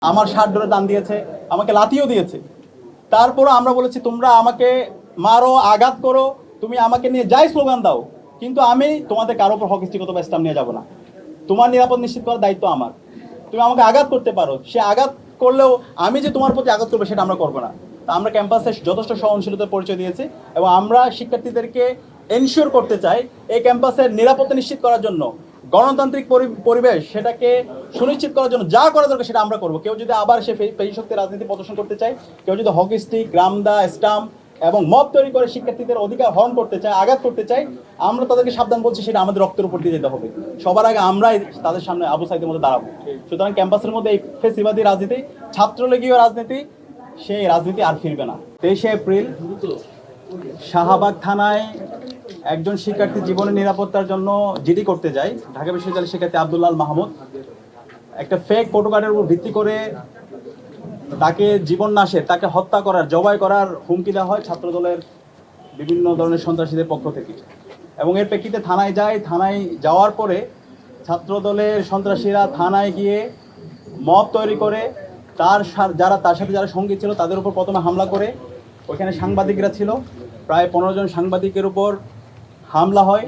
আমার শার্ট ধরে টান দিয়েছে, আমাকে লাথিও দিয়েছে। তারপরও আমরা বলেছি তোমরা আমাকে মারো, আঘাত করো, তুমি আমাকে নিয়ে যাই স্লোগান দাও, কিন্তু আমি তোমাদের কারো উপর হকিস্টিগত বা স্টাম্প নিয়ে যাবো না। তোমার নিরাপদ নিশ্চিত করার দায়িত্ব আমার। তুমি আমাকে আঘাত করতে পারো, সে আঘাত করলেও আমি যে তোমার প্রতি আঘাত করবো সেটা আমরা করবো না। তা আমরা ক্যাম্পাসে যথেষ্ট সহনশীলতার পরিচয় দিয়েছি এবং আমরা শিক্ষার্থীদেরকে এনশিওর করতে চাই এই ক্যাম্পাসের নিরাপত্তা নিশ্চিত করার জন্য, গণতান্ত্রিক পরিবেশ সেটাকে সুনিশ্চিত করার জন্য যা করা দরকার সেটা আমরা করবো। কেউ যদি আবার সে পেশিশক্তি রাজনীতি প্রদর্শন করতে চায়, কেউ যদি হকি স্টিক, গ্রামদা, স্টাম্প এবং মব তৈরি করে শিক্ষার্থীদের অধিকার হরণ করতে চায়, আঘাত করতে চায়, আমরা তাদেরকে সাবধান বলছি সেটা আমাদের রক্তের উপর দিয়ে যেতে হবে। সবার আগে আমরাই তাদের সামনে আবু সাইদের মধ্যে দাঁড়াবো। সুতরাং ক্যাম্পাসের মধ্যে এই ফেসিবাদী রাজনীতি, ছাত্রলীগীয় রাজনীতি, সেই রাজনীতি আর ফিরবে না। 23শে এপ্রিল শাহবাগ থানায় একজন শিক্ষার্থী জীবনের নিরাপত্তার জন্য জিডি করতে যায়। ঢাকা বিশ্ববিদ্যালয়ের শিক্ষার্থী আব্দুল্লাহ মাহমুদ একটা ফেক ফটোকার্ডের উপর ভিত্তি করে তাকে জীবন নাশের, তাকে হত্যা করার, জবাই করার হুমকি দেওয়া হয় ছাত্রদলের বিভিন্ন ধরনের সন্ত্রাসীদের পক্ষ থেকে। এবং এর প্রেক্ষিতে থানায় যায়। থানায় যাওয়ার পরে ছাত্রদলের সন্ত্রাসীরা থানায় গিয়ে মব তৈরি করে তার সাথে যারা সঙ্গী ছিল তাদের উপর প্রথমে হামলা করে। ওইখানে সাংবাদিকরা ছিল, প্রায় 15 জন সাংবাদিকের উপর হামলা হয়।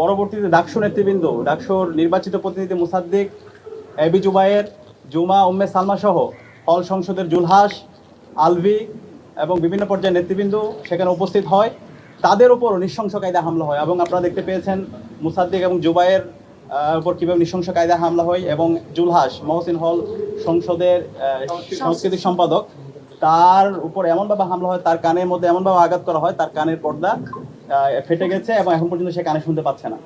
পরবর্তীতে ডাকসু নেতৃবৃন্দ, ডাকসুর নির্বাচিত প্রতিনিধি মুসাদ্দিক, এবি জুবায়ের, জুমা, উম্মে সালমা সহ হল সংসদের জুলহাস, আলভি এবং বিভিন্ন পর্যায়ের নেতৃবৃন্দ সেখানে উপস্থিত হয়। তাদের উপর নৃশংস কায়দায় হামলা হয় এবং আপনারা দেখতে পেয়েছেন মুসাদ্দিক এবং জুবায়ের উপর কীভাবে নৃশংস কায়দায় হামলা হয়। এবং জুলহাস, মহসিন হল সংসদের সাংস্কৃতিক সম্পাদক, তার উপর এমনভাবে হামলা হয়, তার কানের মধ্যে এমনভাবে আঘাত করা হয়, তার কানের পর্দা ফেটে গেছে এবং এখন পর্যন্ত সে কানে শুনতে পাচ্ছে না।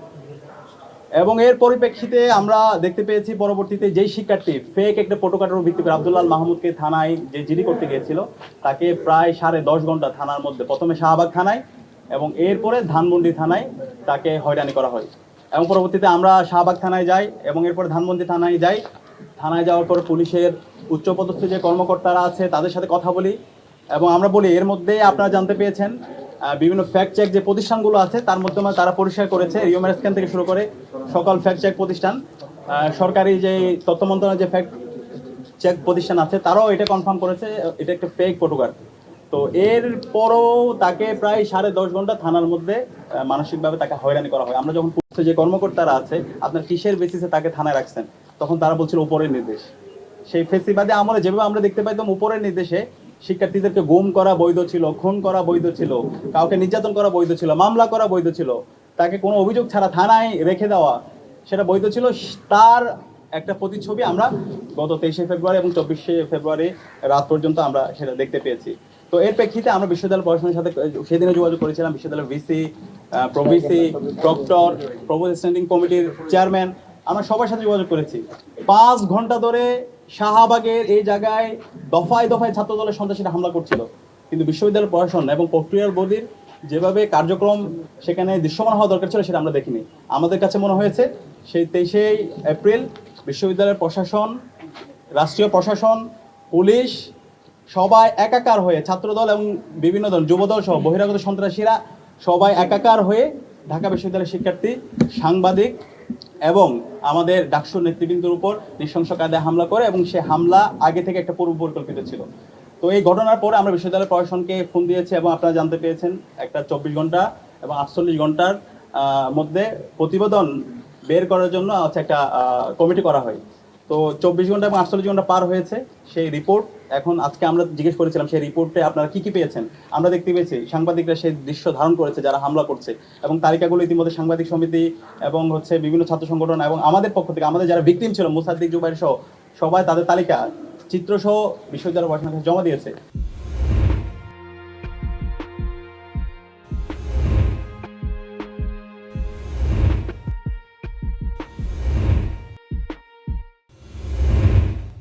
এবং এর পরিপ্রেক্ষিতে আমরা দেখতে পেয়েছি পরবর্তীতে যেই শিক্ষার্থী ফেক একটা ফটোকার্ডের ভিত্তি করে আব্দুল্লাহ মাহমুদকে থানায় যে জিডি করতে গিয়েছিল, তাকে প্রায় 10.5 ঘন্টা থানার মধ্যে, প্রথমে শাহবাগ থানায় এবং এরপরে ধানমন্ডি থানায় তাকে হয়রানি করা হয়। এবং পরবর্তীতে আমরা শাহবাগ থানায় যাই এবং এরপরে ধানমন্ডি থানায় যাই। থানায় যাওয়ার পর পুলিশের উচ্চপদস্থ যে কর্মকর্তারা আছে তাদের সাথে কথা বলি এবং আমরা বলি এর মধ্যে আপনারা জানতে পেয়েছেন বিভিন্ন ফ্যাক্ট চেক যে প্রতিষ্ঠানগুলো আছে তার মাধ্যমে তারা পরিষ্কার করেছে, হিউম্যান স্ক্যান থেকে শুরু করে সকল ফ্যাক্ট চেক প্রতিষ্ঠান, সরকারি যে তথ্য মন্ত্রণালয়ের যে ফ্যাক্ট চেক প্রতিষ্ঠান আছে তারাও এটা কনফার্ম করেছে এটা একটা ফেক ফটোকার্ড। তো এরপরও তাকে প্রায় 10.5 ঘন্টা থানার মধ্যে মানসিকভাবে তাকে হয়রানি করা হয়। আমরা যখন যে কর্মকর্তারা আছে আপনার কিসের বেসিসে তাকে থানায় রাখছেন, তখন তারা বলছিল উপরের নির্দেশ। সেই ফেসিবাদে আমলে যেভাবে আমরা দেখতে পাইতাম উপরের নির্দেশে শিক্ষার্থীদেরকে গুম করা বৈধ ছিল, খুন করা বৈধ ছিল, কাউকে নির্যাতন করা বৈধ ছিল, মামলা করা বৈধ ছিল, তাকে কোনো অভিযোগ ছাড়া থানায় রেখে দেওয়া সেটা বৈধ ছিল। তার একটা প্রতিচ্ছবি আমরা গত 23শে ফেব্রুয়ারি এবং 24শে ফেব্রুয়ারি রাত পর্যন্ত আমরা সেটা দেখতে পেয়েছি। তো এর প্রেক্ষিতে আমরা বিশ্ববিদ্যালয় প্রশাসনের সাথে সেদিনে যোগাযোগ করেছিলাম। বিশ্ববিদ্যালয়ের VC, pro-VC, proctor, provost standing কমিটির চেয়ারম্যান, আমরা সবার সাথে যোগাযোগ করেছি। 5 ঘন্টা ধরে শাহবাগের এই জায়গায় দফায় দফায় ছাত্রদলের সন্ত্রাসীরা হামলা করছিল, কিন্তু বিশ্ববিদ্যালয় প্রশাসন এবং প্রক্রিয়ার বডির যেভাবে কার্যক্রম সেখানে দৃশ্যমান হওয়া দরকার ছিল সেটা আমরা দেখিনি। আমাদের কাছে মনে হয়েছে সেই 23শে এপ্রিল বিশ্ববিদ্যালয়ের প্রশাসন, রাষ্ট্রীয় প্রশাসন, পুলিশ সবাই একাকার হয়ে, ছাত্রদল এবং বিভিন্ন দল, যুবদল সহ বহিরাগত সন্ত্রাসীরা সবাই একাকার হয়ে ঢাকা বিশ্ববিদ্যালয়ের শিক্ষার্থী, সাংবাদিক এবং আমাদের ডাকসুর নেতৃবৃন্দের উপর নৃশংস কায়দায় হামলা করে এবং সে হামলা আগে থেকে একটা পূর্ব পরিকল্পিত ছিল। তো এই ঘটনার পরে আমরা বিশ্ববিদ্যালয় প্রশাসনকে ফোন দিয়েছি এবং আপনারা জানতে পেরেছেন একটা 24 ঘন্টা এবং 48 ঘন্টার মধ্যে প্রতিবেদন বের করার জন্য একটা কমিটি করা হয়। তো 24 ঘন্টা এবং 48 ঘন্টা পার হয়েছে। সেই রিপোর্ট এখন আজকে আমরা জিজ্ঞেস করেছিলাম সেই রিপোর্টে আপনারা কি পেয়েছেন। আমরা দেখতে পেয়েছি সাংবাদিকরা সেই দৃশ্য ধারণ করেছে যারা হামলা করছে এবং তালিকাগুলো ইতিমধ্যে সাংবাদিক সমিতি এবং বিভিন্ন ছাত্র সংগঠন এবং আমাদের পক্ষ থেকে আমাদের যারা ভিকটিম ছিল মুসাদ্দিক, জুবাইর সহ সবাই তাদের তালিকা চিত্রসহ বিশ্ববিদ্যালয় প্রশাসনের কাছে জমা দিয়েছে।